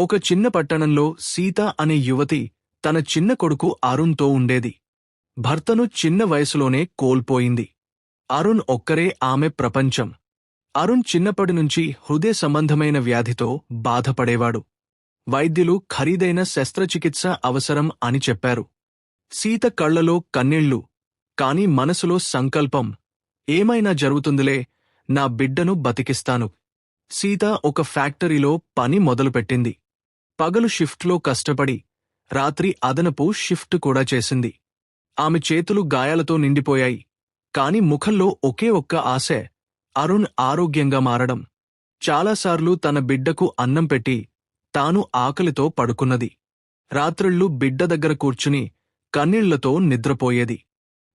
ఒక చిన్న పట్టణంలో సీత అనే యువతి తన చిన్న కొడుకు అరుణ్తో ఉండేది. భర్తను చిన్న వయసులోనే కోల్పోయింది. అరుణ్ ఒక్కరే ఆమె ప్రపంచం. అరుణ్ చిన్నప్పటినుంచి హృదయ సంబంధమైన వ్యాధితో బాధపడేవాడు. వైద్యులు ఖరీదైన శస్త్రచికిత్స అవసరం అని చెప్పారు. సీత కళ్లలో కన్నీళ్లు, కాని మనసులో సంకల్పం, ఏమైనా జరుగుతుందిలే, నా బిడ్డను బతికిస్తాను. సీత ఒక ఫ్యాక్టరీలో పని మొదలుపెట్టింది. పగలు షిఫ్ట్లో కష్టపడి రాత్రి అదనపు షిఫ్ట్ కూడా చేసింది. ఆమె చేతులు గాయాలతో నిండిపోయాయి. కాని ముఖంలో ఒకే ఒక్క ఆశే, అరుణ్ ఆరోగ్యంగా మారడం. చాలాసార్లు తన బిడ్డకు అన్నం పెట్టి తాను ఆకలితో పడుకున్నది. రాత్రిళ్ళు బిడ్డ దగ్గర కూర్చుని కన్నీళ్లతో నిద్రపోయేది.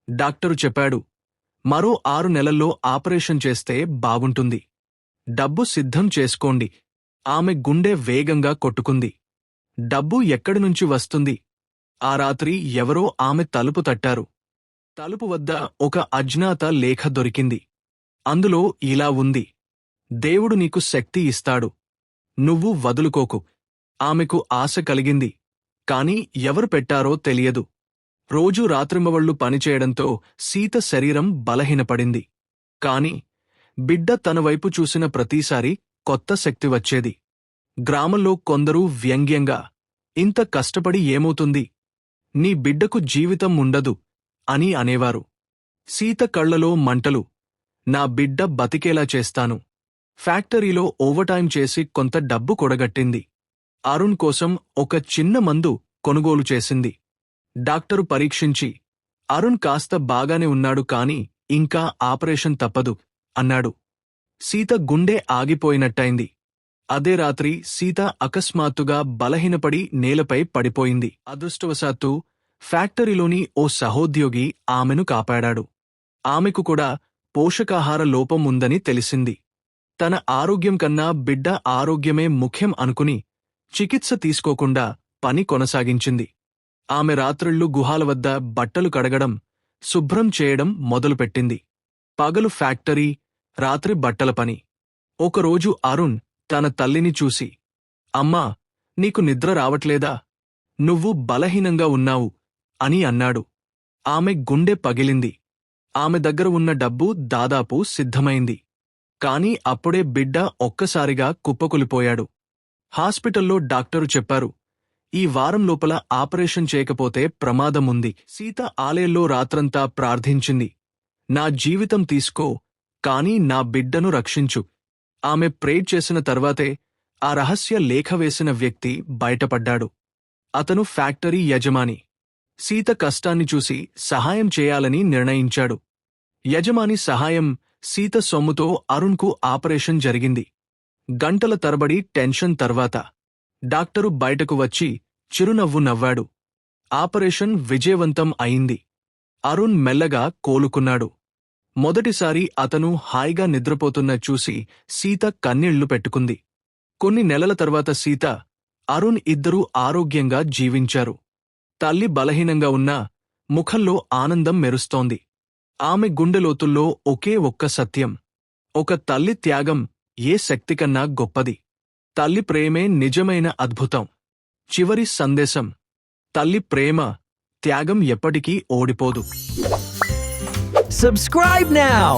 డాక్టరు చెప్పాడు, మరో 6 నెలల్లో ఆపరేషన్ చేస్తే బాగుంటుంది. డబ్బు సిద్ధం చేసుకోండి. ఆమె గుండె వేగంగా కొట్టుకుంది. డబ్బు ఎక్కడినుంచి వస్తుంది? ఆ రాత్రి ఎవరో ఆమె తలుపు తట్టారు. తలుపు వద్ద ఒక అజ్ఞాత లేఖ దొరికింది. అందులో ఇలా ఉంది: దేవుడు నీకు శక్తి ఇస్తాడు, నువ్వు వదులుకోకు. ఆమెకు ఆశ కలిగింది. కాని ఎవరు పెట్టారో తెలియదు. రోజూ రాత్రింబవళ్లు పనిచేయడంతో సీత శరీరం బలహీనపడింది. కాని బిడ్డ తనవైపు చూసిన ప్రతిసారీ కొత్త శక్తి వచ్చేది. గ్రామంలో కొందరు వ్యంగ్యంగా, ఇంత కష్టపడి ఏమవుతుంది? నీ బిడ్డకు జీవితం ఉండదు అని అనేవారు. సీత కళ్లలో మంటలు, నా బిడ్డ బతికేలా చేస్తాను. ఫ్యాక్టరీలో ఓవర్టైం చేసి కొంత డబ్బు కూడగట్టింది. అరుణ్ కోసం ఒక చిన్న మందు కొనుగోలు చేసింది. డాక్టరు పరీక్షించి, అరుణ్ కాస్త బాగానే ఉన్నాడు, కాని ఇంకా ఆపరేషన్ తప్పదు అన్నాడు. సీత గుండె ఆగిపోయినట్టయింది. అదే రాత్రి సీత అకస్మాత్తుగా బలహీనపడి నేలపై పడిపోయింది. అదృష్టవశాత్తు ఫ్యాక్టరీలోని ఓ సహోద్యోగి ఆమెను కాపాడాడు. ఆమెకు కూడా పోషకాహార లోపం ఉందని తెలిసింది. తన ఆరోగ్యం కన్నా బిడ్డ ఆరోగ్యమే ముఖ్యం అనుకుని చికిత్స తీసుకోకుండా పని కొనసాగించింది. ఆమె రాత్రిళ్ళు గుహాల వద్ద బట్టలు కడగడం, శుభ్రం చేయడం మొదలుపెట్టింది. పగలు ఫ్యాక్టరీ, రాత్రి బట్టల పని. ఒకరోజు అరుణ్ తన తల్లిని చూసి, అమ్మా, నీకు నిద్ర రావట్లేదా? నువ్వు బలహీనంగా ఉన్నావు అని అన్నాడు. ఆమె గుండె పగిలింది. ఆమె దగ్గర ఉన్న డబ్బు దాదాపు సిద్ధమైంది. కాని అప్పుడే బిడ్డ ఒక్కసారిగా కుప్పకూలిపోయాడు. హాస్పిటల్లో డాక్టరు చెప్పారు, ఈ వారం లోపల ఆపరేషన్ చేయకపోతే ప్రమాదముంది. సీత ఆలయంలో రాత్రంతా ప్రార్థించింది, నా జీవితం తీసుకో, కాని నా బిడ్డను రక్షించు. ఆమె ప్రేర్ చేసిన తర్వాతే ఆ రహస్య లేఖ వేసిన వ్యక్తి బయటపడ్డాడు. అతను ఫ్యాక్టరీ యజమాని. సీత కష్టాన్ని చూసి సహాయం చేయాలని నిర్ణయించాడు. యజమాని సహాయం, సీత సొమ్ముతో అరుణ్కు ఆపరేషన్ జరిగింది. గంటల తరబడి టెన్షన్ తర్వాత డాక్టరు బయటకు వచ్చి చిరునవ్వు నవ్వాడు. ఆపరేషన్ విజయవంతం అయింది. అరుణ్ మెల్లగా కోలుకున్నాడు. మొదటిసారి అతను హాయిగా నిద్రపోతున్న చూసి సీత కన్నీళ్లు పెట్టుకుంది. కొన్ని నెలల తర్వాత సీత, అరుణ్ ఇద్దరూ ఆరోగ్యంగా జీవించారు. తల్లి బలహీనంగా ఉన్నా ముఖంలో ఆనందం మెరుస్తోంది. ఆమె గుండెలోతుల్లో ఒకే ఒక్క సత్యం, ఒక తల్లి త్యాగం ఏ శక్తికన్నా గొప్పది. తల్లి ప్రేమే నిజమైన అద్భుతం. చివరి సందేశం: తల్లి ప్రేమ, త్యాగం ఎప్పటికీ ఓడిపోదు. Subscribe now!